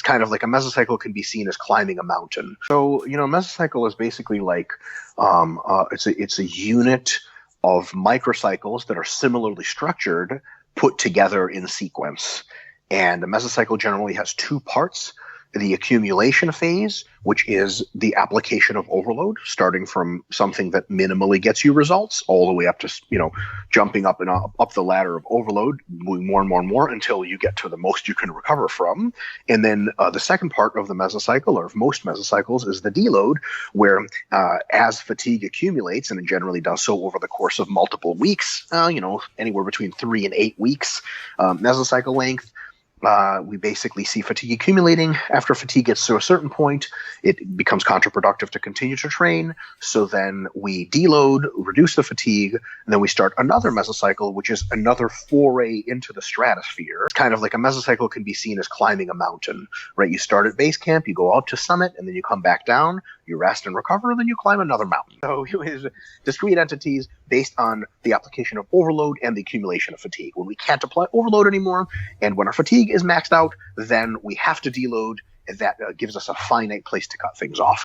kind of like a mesocycle can be seen as climbing a mountain. So, a mesocycle is basically like it's a unit of microcycles that are similarly structured, put together in sequence. And a mesocycle generally has two parts: the accumulation phase, which is the application of overload, starting from something that minimally gets you results all the way up to, jumping up and up the ladder of overload, moving more and more and more until you get to the most you can recover from. And then the second part of the mesocycle, or of most mesocycles, is the deload, where as fatigue accumulates, and it generally does so over the course of multiple weeks, anywhere between 3 and 8 weeks mesocycle length, we basically see fatigue accumulating. After fatigue gets to a certain point, it becomes counterproductive to continue to train. So then we deload, reduce the fatigue, and then we start another mesocycle, which is another foray into the stratosphere. Kind of like a mesocycle can be seen as climbing a mountain, right? You start at base camp, you go out to summit, and then you come back down, you rest and recover, and then you climb another mountain. So it is discrete entities based on the application of overload and the accumulation of fatigue. When we can't apply overload anymore, and when our fatigue is maxed out, then we have to deload, and that gives us a finite place to cut things off.